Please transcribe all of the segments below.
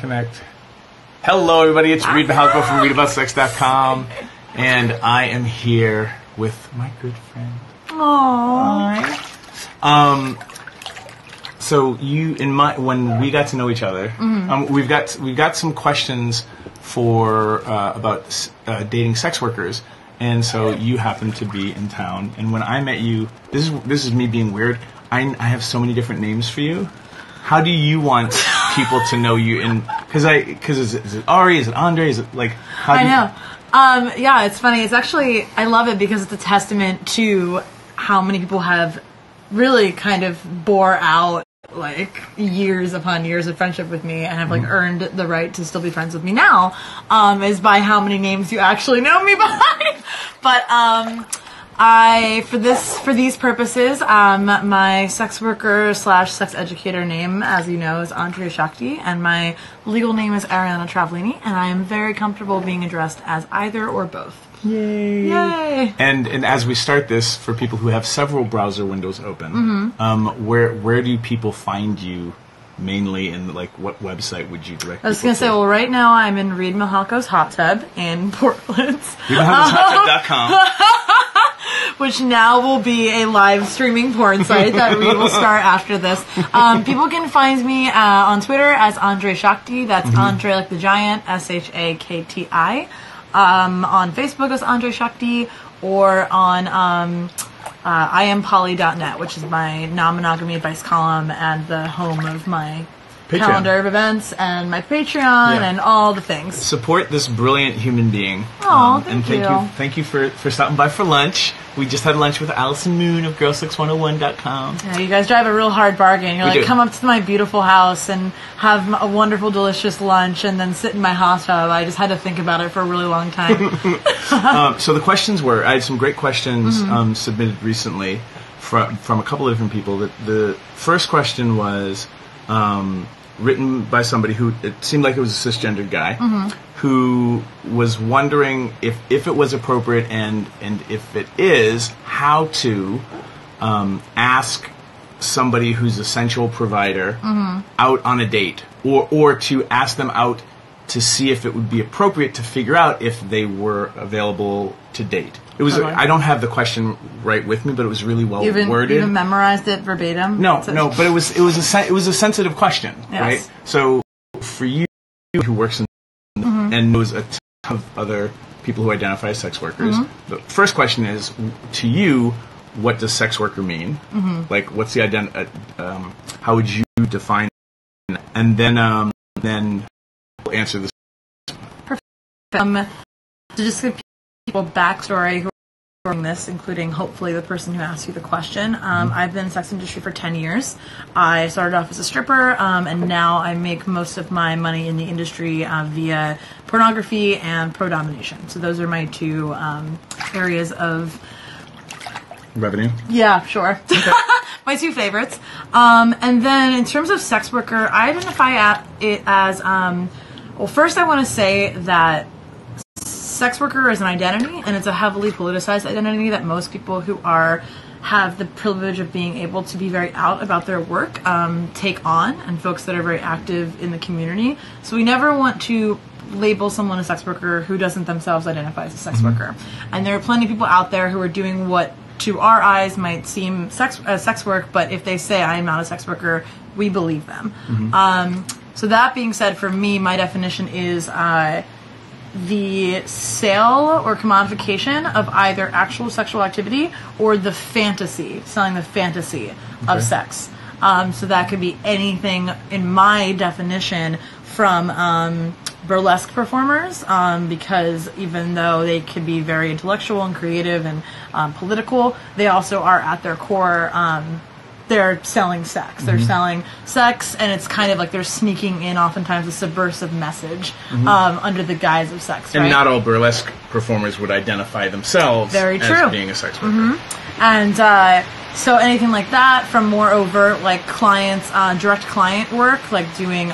Connect. Hello, everybody. It's Reid from ReidAboutSex.com, and I am here with my good friend. Aww. So when we got to know each other, we've got some questions for about dating sex workers, and so you happen to be in town. And when I met you, this is me being weird. I have so many different names for you. How do you want people to know you? Because is it Ari? Is it Andre? Is it like how? I know. Yeah, it's funny. It's actually, I love it because it's a testament to how many people have really kind of bore out like years upon years of friendship with me and have like earned the right to still be friends with me now, is by how many names you actually know me by. But for these purposes, my sex worker / sex educator name, as you know, is Andre Shakti, and my legal name is Ariana Travaglini, and I am very comfortable being addressed as either or both. Yay! Yay! And as we start this, for people who have several browser windows open, where do people find you mainly, and like what website would you direct? I was going to say, well, right now I'm in Reid Mihalko's hot tub in Portland. ReidMihalko'shottub.com. Which now will be a live streaming porn site that Reid will start after this. People can find me on Twitter as Andre Shakti. That's Andre like the giant, Shakti. On Facebook as Andre Shakti, or on Iampoly.net, which is my non-monogamy advice column and the home of my Patreon calendar of events and my Patreon and all the things. Support this brilliant human being. Oh, thank you for stopping by for lunch. We just had lunch with Allison Moon of Girl610one.com. Yeah, you guys drive a real hard bargain. You're come up to my beautiful house and have a wonderful, delicious lunch and then sit in my hot tub. I just had to think about it for a really long time. So the questions were, I had some great questions submitted recently from a couple of different people. The first question was written by somebody who, it seemed like it was a cisgendered guy, who was wondering if it was appropriate and if it is, how to ask somebody who's a sensual provider out on a date, or to ask them out to see if it would be appropriate to figure out if they were available to date. It was. I don't have the question right with me, but it was really well worded. You even memorized it verbatim? No, but it was a sensitive question, right? So for you, who works in and knows a ton of other people who identify as sex workers, the first question is, to you, what does sex worker mean? Like, what's the how would you define it? And then we'll answer this. Perfect. To just give people backstory who are doing this, including hopefully the person who asked you the question. I've been in the sex industry for 10 years. I started off as a stripper, and now I make most of my money in the industry via pornography and pro-domination. So those are my two areas of revenue. Yeah, sure. Okay. My two favorites. And then in terms of sex worker, I identify it as, well, first I want to say that sex worker is an identity, and it's a heavily politicized identity that most people who have the privilege of being able to be very out about their work take on, and folks that are very active in the community. So we never want to label someone a sex worker who doesn't themselves identify as a sex worker. And there are plenty of people out there who are doing what to our eyes might seem sex work, but if they say I am not a sex worker, we believe them. So that being said, for me, my definition is the sale or commodification of either actual sexual activity or the fantasy, selling the fantasy of sex. So that could be anything, in my definition, from burlesque performers, because even though they could be very intellectual and creative and political, they also are at their core, they're selling sex. They're selling sex, and it's kind of like they're sneaking in oftentimes a subversive message under the guise of sex, right? And not all burlesque performers would identify themselves as being a sex worker. And so anything like that, from more overt, like clients, direct client work, like doing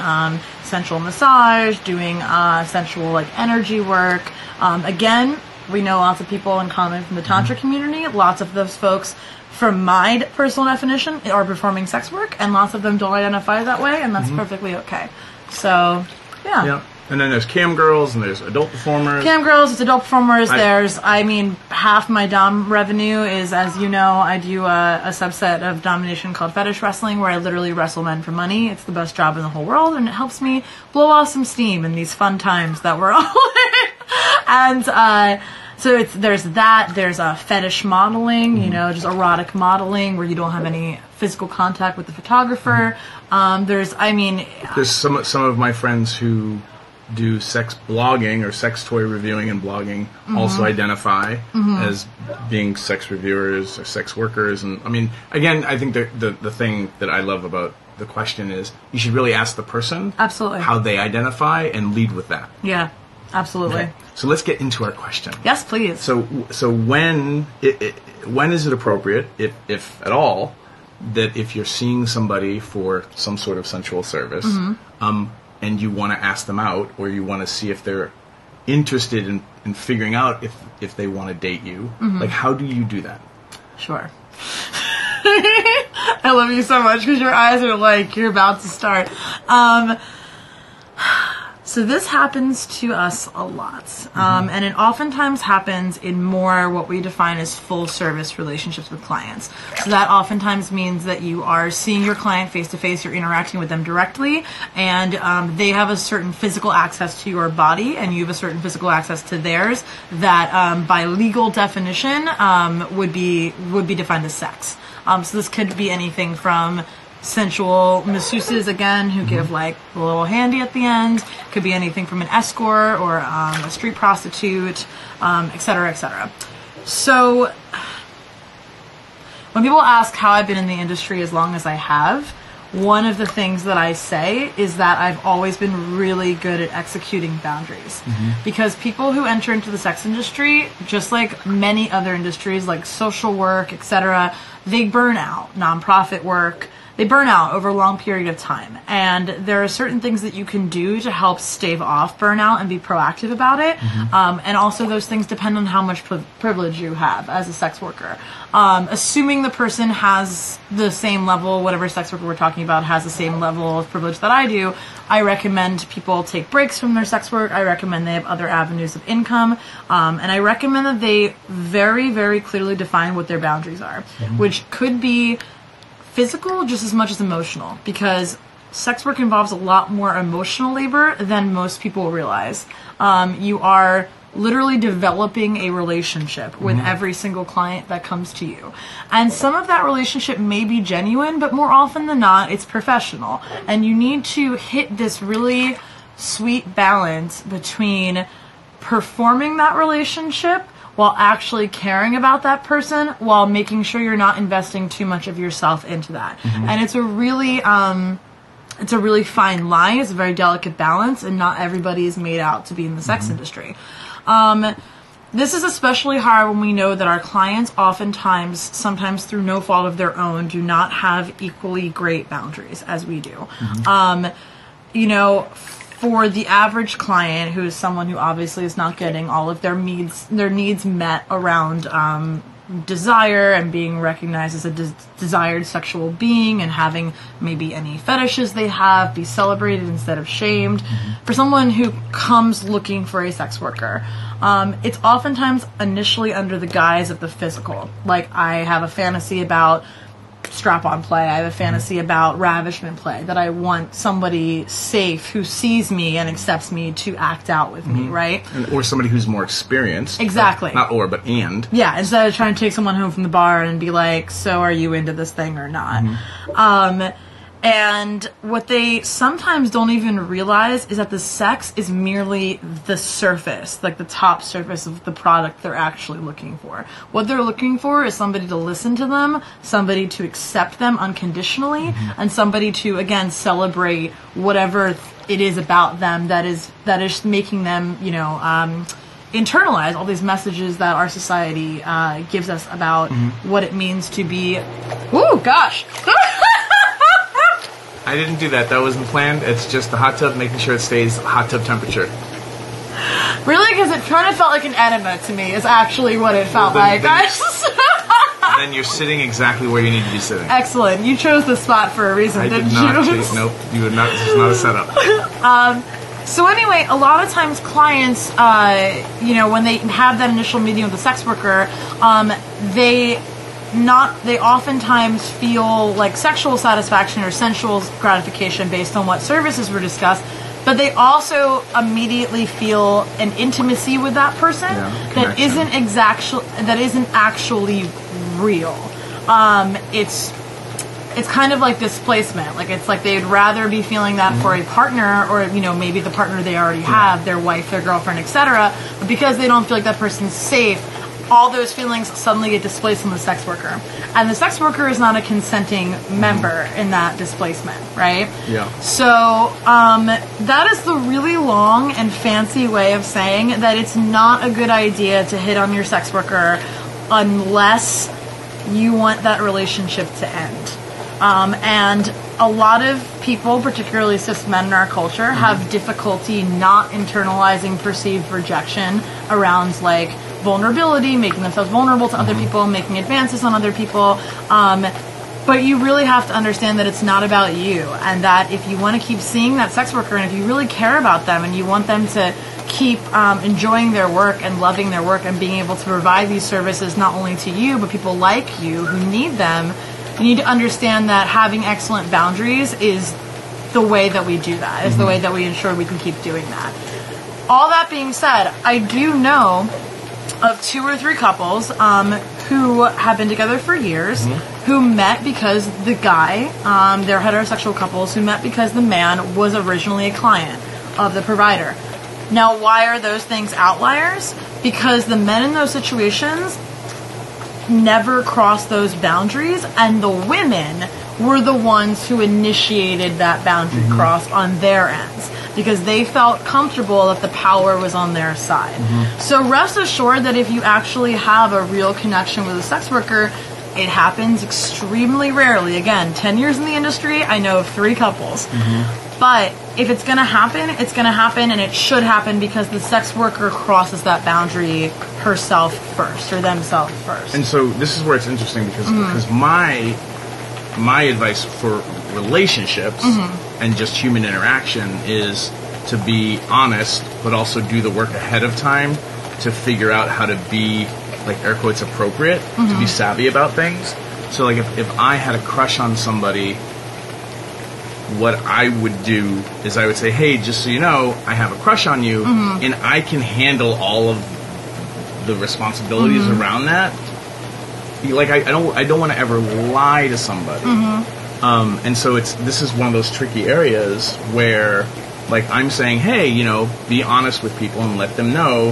sensual massage, doing sensual like energy work. Again, we know lots of people in common from the Tantra community. Lots of those folks, from my personal definition, are performing sex work, and lots of them don't identify that way, and that's perfectly okay. So Yeah. Yeah. And then there's cam girls, and there's adult performers. Cam girls, it's adult performers. Half my dom revenue is, as you know, I do a subset of domination called fetish wrestling, where I literally wrestle men for money. It's the best job in the whole world, and it helps me blow off some steam in these fun times that we're all in. And so there's that. There's fetish modeling, you know, just erotic modeling, where you don't have any physical contact with the photographer. There's some of my friends who do sex blogging or sex toy reviewing and blogging also identify as being sex reviewers or sex workers. And I mean, again, I think the thing that I love about the question is you should really ask the person absolutely how they identify and lead with that. Yeah, absolutely. Okay. So let's get into our question. Yes, please. So when is it appropriate, if at all, that if you're seeing somebody for some sort of sensual service, and you want to ask them out, or you want to see if they're interested in figuring out if they want to date you, like how do you do that? Sure. I love you so much because your eyes are like you're about to start. So this happens to us a lot, and it oftentimes happens in more what we define as full service relationships with clients. So that oftentimes means that you are seeing your client face to face, you're interacting with them directly, and they have a certain physical access to your body, and you have a certain physical access to theirs that, by legal definition, would be defined as sex. So this could be anything from sensual masseuses, again, who give like a little handy at the end. Could be anything from an escort or a street prostitute, et cetera, et cetera. So when people ask how I've been in the industry as long as I have, one of the things that I say is that I've always been really good at executing boundaries. Because people who enter into the sex industry, just like many other industries like social work, et cetera, they burn out. Nonprofit work, they burn out over a long period of time. And there are certain things that you can do to help stave off burnout and be proactive about it. And also those things depend on how much privilege you have as a sex worker. Assuming the person has the same level, whatever sex worker we're talking about has the same level of privilege that I do, I recommend people take breaks from their sex work. I recommend they have other avenues of income. And I recommend that they very, very clearly define what their boundaries are, which could be physical just as much as emotional, because sex work involves a lot more emotional labor than most people realize. You are literally developing a relationship with every single client that comes to you. And some of that relationship may be genuine, but more often than not, it's professional. And you need to hit this really sweet balance between performing that relationship while actually caring about that person, while making sure you're not investing too much of yourself into that. And it's a really fine line. It's a very delicate balance, and not everybody is made out to be in the sex industry. This is especially hard when we know that our clients oftentimes, sometimes through no fault of their own, do not have equally great boundaries as we do. You know, for the average client, who is someone who obviously is not getting all of their needs met around desire and being recognized as a desired sexual being, and having maybe any fetishes they have be celebrated instead of shamed. For someone who comes looking for a sex worker, it's oftentimes initially under the guise of the physical. Like, I have a fantasy about strap-on play. I have a fantasy about ravishment play, that I want somebody safe who sees me and accepts me to act out with me, right? Or somebody who's more experienced. Exactly. Not or, but and. Yeah, instead of trying to take someone home from the bar and be like, so are you into this thing or not? And what they sometimes don't even realize is that the sex is merely the surface, like the top surface of the product they're actually looking for. What they're looking for is somebody to listen to them, somebody to accept them unconditionally, and somebody to, again, celebrate whatever it is about them that is making them, you know, internalize all these messages that our society gives us about what it means to be. Ooh, gosh. I didn't do that. That wasn't planned. It's just the hot tub, making sure it stays hot tub temperature. Really? Because it kind of felt like an enema to me, is actually what it felt like. Then you're sitting exactly where you need to be sitting. Excellent. You chose the spot for a reason, didn't you? Nope. You would not. This is not a setup. So anyway, a lot of times clients, when they have that initial meeting with the sex worker, they oftentimes feel like sexual satisfaction or sensual gratification based on what services were discussed, but they also immediately feel an intimacy with that person that isn't actually real. It's kind of like displacement. Like, it's like they'd rather be feeling that for a partner, or maybe the partner they already have, their wife, their girlfriend, etc. But because they don't feel like that person's safe, all those feelings suddenly get displaced on the sex worker. And the sex worker is not a consenting member in that displacement, right? Yeah. So that is the really long and fancy way of saying that it's not a good idea to hit on your sex worker unless you want that relationship to end. And a lot of people, particularly cis men in our culture, have difficulty not internalizing perceived rejection around, like, vulnerability, making themselves vulnerable to other people, making advances on other people. But you really have to understand that it's not about you, and that if you want to keep seeing that sex worker, and if you really care about them and you want them to keep enjoying their work and loving their work and being able to provide these services not only to you, but people like you who need them, you need to understand that having excellent boundaries is the way that we do that, is the way that we ensure we can keep doing that. All that being said, I do know of 2 or 3 couples who have been together for years, who met because the guy, they're heterosexual couples, who met because the man was originally a client of the provider. Now, why are those things outliers? Because the men in those situations never crossed those boundaries, and the women were the ones who initiated that boundary cross on their ends, because they felt comfortable that the power was on their side. So rest assured that if you actually have a real connection with a sex worker, it happens extremely rarely. Again, 10 years in the industry, I know of 3 couples. But if it's going to happen, it's going to happen, and it should happen because the sex worker crosses that boundary herself first, or themselves first. And so this is where it's interesting, because my advice for relationships and just human interaction is to be honest, but also do the work ahead of time to figure out how to be, like, air quotes, appropriate, to be savvy about things. So, like, if I had a crush on somebody, what I would do is I would say, hey, just so you know, I have a crush on you, and I can handle all of the responsibilities around that. Like, I don't want to ever lie to somebody. And so this is one of those tricky areas where, like, I'm saying, hey, be honest with people and let them know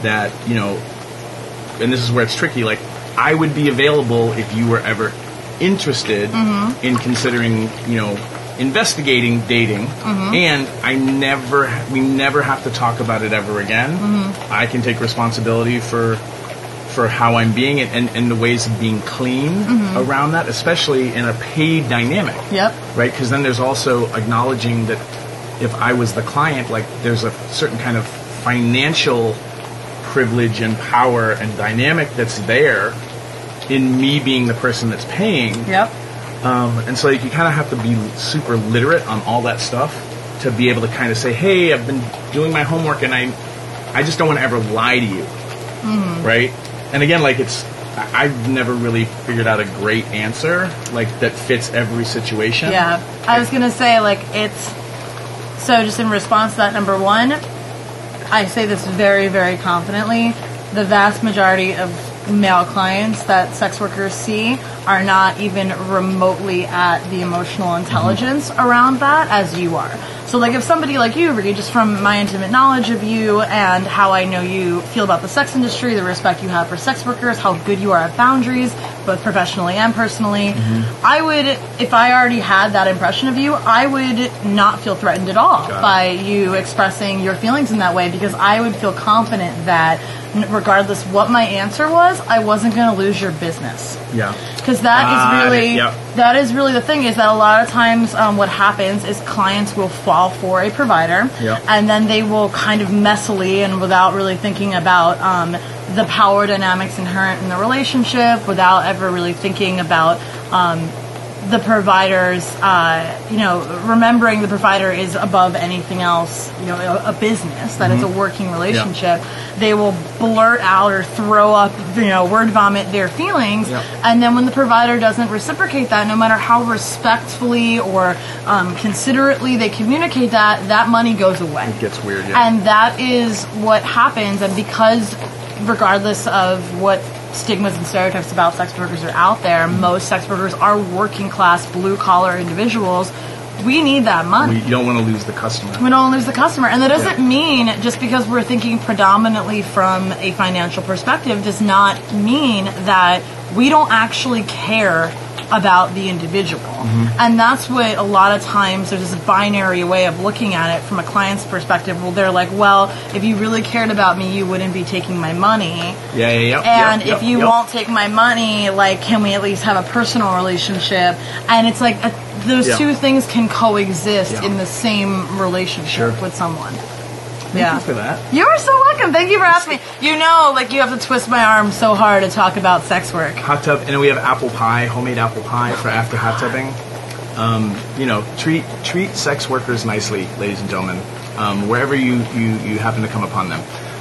that, and this is where it's tricky, like, I would be available if you were ever interested in considering, investigating dating, and we never have to talk about it ever again. I can take responsibility for how I'm being and the ways of being clean around that, especially in a paid dynamic. Yep. Right? Because then there's also acknowledging that if I was the client, like, there's a certain kind of financial privilege and power and dynamic that's there in me being the person that's paying. Yep. And so, like, you kind of have to be super literate on all that stuff to be able to kind of say, hey, I've been doing my homework and I just don't want to ever lie to you. Right? And again, like, I've never really figured out a great answer, like, that fits every situation. Yeah. I was going to say, like, so just in response to that, number 1, I say this very, very confidently, the vast majority of male clients that sex workers see are not even remotely at the emotional intelligence around that as you are. So, like, if somebody like you, Reid, just from my intimate knowledge of you and how I know you feel about the sex industry, the respect you have for sex workers, how good you are at boundaries, both professionally and personally, I would, if I already had that impression of you, I would not feel threatened at all by you expressing your feelings in that way, because I would feel confident that regardless what my answer was, I wasn't going to lose your business. Yeah. Because that is really the thing, is that a lot of times what happens is clients will fall for a provider, and then they will kind of messily and without really thinking about the power dynamics inherent in the relationship, without ever really thinking about the providers, remembering the provider is above anything else, a business, that is a working relationship, they will blurt out or throw up, word vomit their feelings. And then when the provider doesn't reciprocate that, no matter how respectfully or considerately they communicate that, that money goes away. It gets weird, And that is what happens. And because regardless of what stigmas and stereotypes about sex workers are out there, most sex workers are working class, blue collar individuals. We need that money. You don't want to lose the customer. We don't want to lose the customer. And that doesn't mean, just because we're thinking predominantly from a financial perspective, does not mean that we don't actually care about the individual. And that's what a lot of times there's this binary way of looking at it from a client's perspective. Well, they're like, well, if you really cared about me, you wouldn't be taking my money. And if you won't take my money, like, can we at least have a personal relationship? And it's like those two things can coexist in the same relationship with someone. Thank you for that. You're so welcome. Thank you for asking me. You have to twist my arm so hard to talk about sex work. Hot tub, and then we have apple pie, homemade apple pie for after hot tubbing. Treat sex workers nicely, ladies and gentlemen, wherever you happen to come upon them.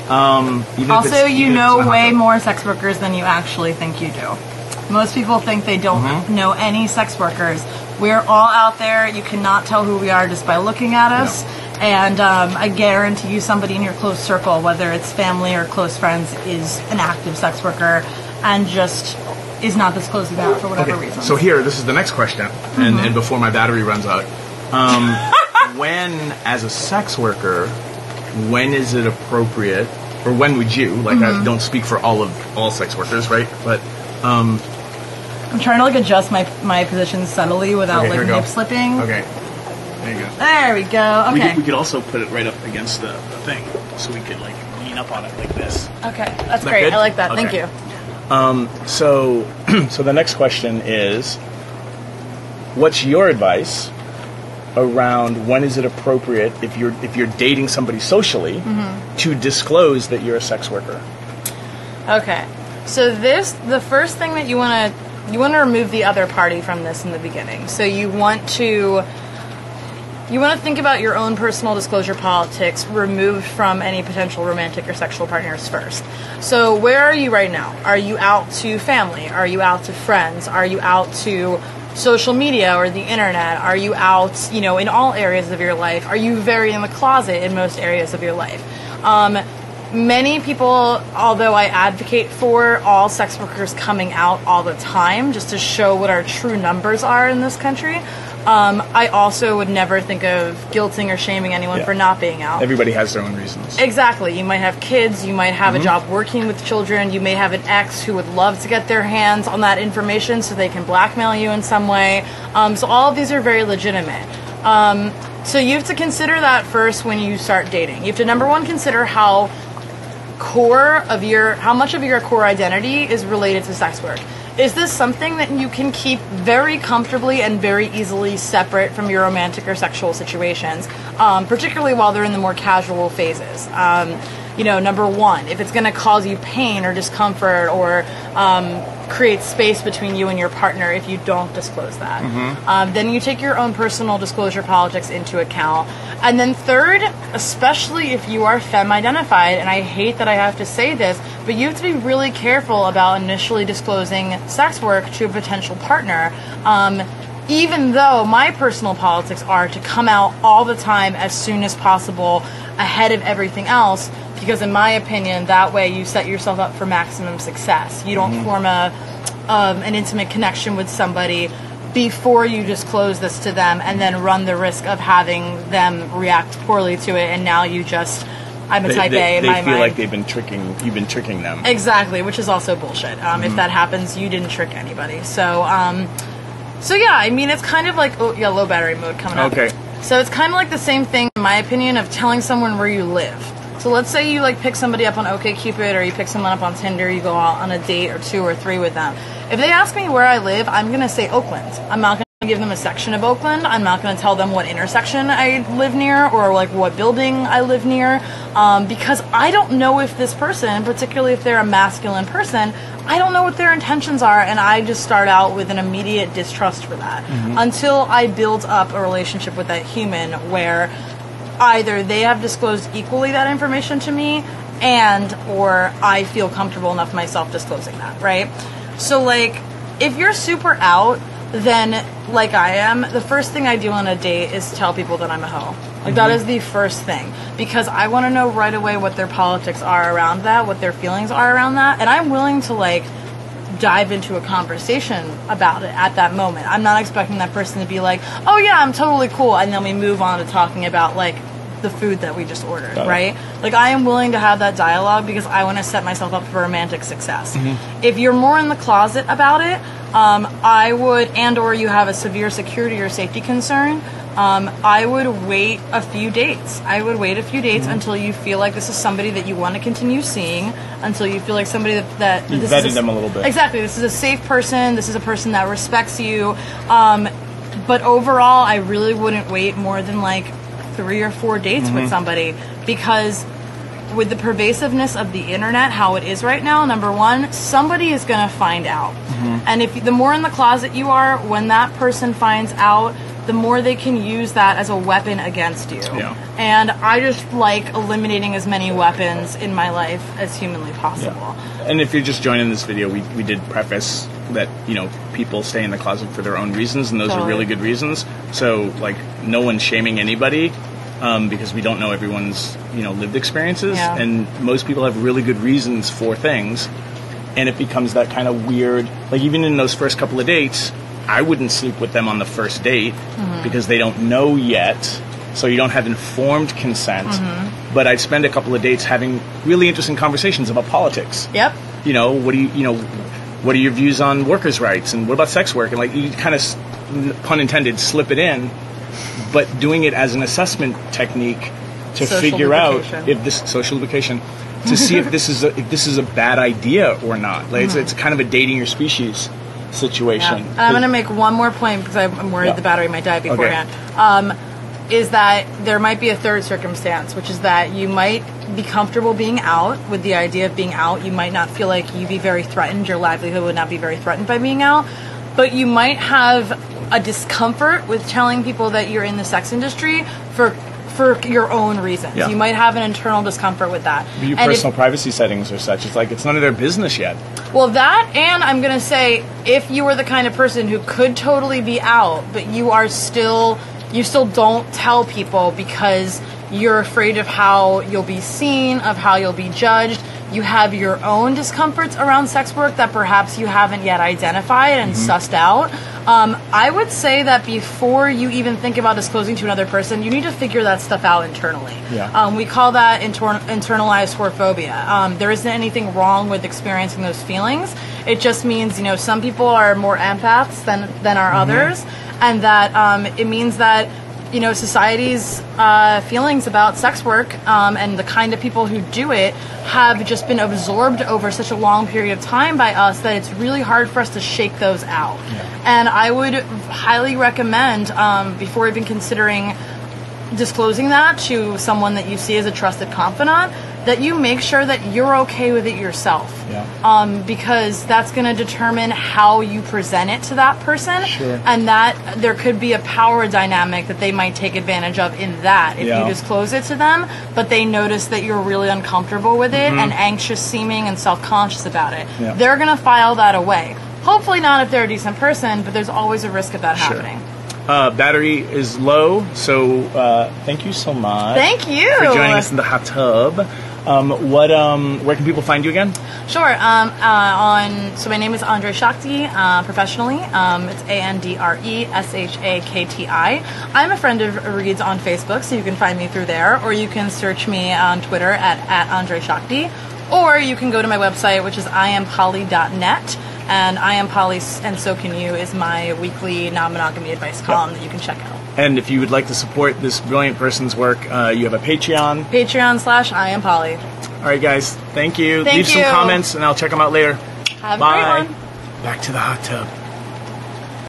Also, way more sex workers than you actually think you do. Most people think they don't know any sex workers. We're all out there. You cannot tell who we are just by looking at us. And I guarantee you somebody in your close circle, whether it's family or close friends, is an active sex worker and just is not disclosing that for whatever reason. So this is the next question, and before my battery runs out. When, as a sex worker, when is it appropriate, or when would you, I don't speak for all sex workers, right? But I'm trying to adjust my position subtly without nip slipping. Okay. There you go. There we go. Okay. We could also put it right up against the thing, so we could lean up on it like this. Okay, that's great. Good? I like that. Okay. Thank you. So the next question is, what's your advice around when is it appropriate if you're dating somebody socially to disclose that you're a sex worker? Okay. So the first thing that you want to remove the other party from this in the beginning. So you want to think about your own personal disclosure politics removed from any potential romantic or sexual partners first. So where are you right now? Are you out to family? Are you out to friends? Are you out to social media or the internet? Are you out, in all areas of your life? Are you very in the closet in most areas of your life? Many people, although I advocate for all sex workers coming out all the time just to show what our true numbers are in this country, I also would never think of guilting or shaming anyone for not being out. Everybody has their own reasons. Exactly. You might have kids, you might have a job working with children, you may have an ex who would love to get their hands on that information so they can blackmail you in some way. So all of these are very legitimate. So you have to consider that first when you start dating. You have to, number one, consider how much of your core identity is related to sex work. Is this something that you can keep very comfortably and very easily separate from your romantic or sexual situations, particularly while they're in the more casual phases? Number one, if it's going to cause you pain or discomfort or create space between you and your partner if you don't disclose that. Then you take your own personal disclosure politics into account. And then third, especially if you are femme-identified, and I hate that I have to say this, but you have to be really careful about initially disclosing sex work to a potential partner. Even though my personal politics are to come out all the time as soon as possible ahead of everything else, because in my opinion, that way you set yourself up for maximum success. You don't form an intimate connection with somebody before you disclose this to them and then run the risk of having them react poorly to it, and now you just... I'm a type A in my mind. They feel like you've been tricking them. Exactly, which is also bullshit. If that happens, you didn't trick anybody. So yeah, I mean, it's kind of like, low battery mode coming up. Okay. So it's kind of like the same thing, in my opinion, of telling someone where you live. So let's say you pick somebody up on OkCupid, or you pick someone up on Tinder, you go out on a date or 2 or 3 with them. If they ask me where I live, I'm going to say Oakland. I'm not going to give them a section of Oakland. I'm not going to tell them what intersection I live near or like what building I live near, because I don't know if this person, particularly if they're a masculine person, I don't know what their intentions are, and I just start out with an immediate distrust for that until I build up a relationship with that human where either they have disclosed equally that information to me and or I feel comfortable enough myself disclosing that, right? So, like, if you're super out, then, like I am, the first thing I do on a date is tell people that I'm a hoe. Like, that is the first thing. Because I want to know right away what their politics are around that, what their feelings are around that, and I'm willing to, like, dive into a conversation about it at that moment. I'm not expecting that person to be like, oh yeah, I'm totally cool, and then we move on to talking about, like, the food that we just ordered, right? Like, I am willing to have that dialogue because I want to set myself up for romantic success. If you're more in the closet about it, I would, and or you have a severe security or safety concern, I would wait a few dates. I would wait a few dates until you feel like this is somebody that you want to continue seeing, until you feel like somebody that you vetted them a little bit. Exactly. This is a safe person. This is a person that respects you. But overall, I really wouldn't wait more than like 3 or 4 dates with somebody, because with the pervasiveness of the internet, how it is right now, number one, somebody is going to find out. And if the more in the closet you are, when that person finds out, the more they can use that as a weapon against you. And I just like eliminating as many weapons in my life as humanly possible. And if you're just joining this video, we did preface that, you know, people stay in the closet for their own reasons, and those are really good reasons. So, like, no one's shaming anybody, because we don't know everyone's, you know, lived experiences, and most people have really good reasons for things, and it becomes that kind of weird, like, even in those first couple of dates, I wouldn't sleep with them on the first date because they don't know yet, so you don't have informed consent, but I'd spend a couple of dates having really interesting conversations about politics. You know, what are your views on workers' rights, and what about sex work? And, like, you kind of, pun intended, slip it in, but doing it as an assessment technique to figure out if this social lubrication, to see if this is a bad idea or not. Like, it's kind of a dating your species situation. And I'm going to make one more point because I'm worried the battery might die beforehand. Is that there might be a third circumstance, which is that you might be comfortable being out with the idea of being out. You might not feel like you'd be very threatened. Your livelihood would not be very threatened by being out. But you might have a discomfort with telling people that you're in the sex industry for your own reasons. You might have an internal discomfort with that. Your personal privacy settings or such, it's like it's none of their business yet. Well, that, and I'm going to say, if you were the kind of person who could totally be out, but you still don't tell people because you're afraid of how you'll be seen, of how you'll be judged, you have your own discomforts around sex work that perhaps you haven't yet identified and sussed out, I would say that before you even think about disclosing to another person, you need to figure that stuff out internally. We call that internalized whorephobia. There isn't anything wrong with experiencing those feelings. It just means, you know, some people are more empaths than are others, and that it means that, you know, society's feelings about sex work and the kind of people who do it have just been absorbed over such a long period of time by us that it's really hard for us to shake those out. And I would highly recommend, before even considering disclosing that to someone that you see as a trusted confidant, that you make sure that you're okay with it yourself. Because that's going to determine how you present it to that person, and that there could be a power dynamic that they might take advantage of in that if you disclose it to them, but they notice that you're really uncomfortable with it and anxious seeming and self-conscious about it. They're going to file that away. Hopefully not if they're a decent person, but there's always a risk of that happening. Battery is low, so thank you so much. Thank you for joining us in the hot tub. Where can people find you again? Sure. So my name is Andre Shakti, professionally. It's AndreShakti. I'm a friend of Reid's on Facebook, so you can find me through there, or you can search me on Twitter at Andre Shakti, or you can go to my website, which is IamPoly.net. And I Am Poly, and So Can You is my weekly non-monogamy advice column that you can check out. And if you would like to support this brilliant person's work, you have a Patreon. Patreon.com/I Am Poly. All right, guys. Thank you. Leave some comments, and I'll check them out later. Have a great one. Back to the hot tub.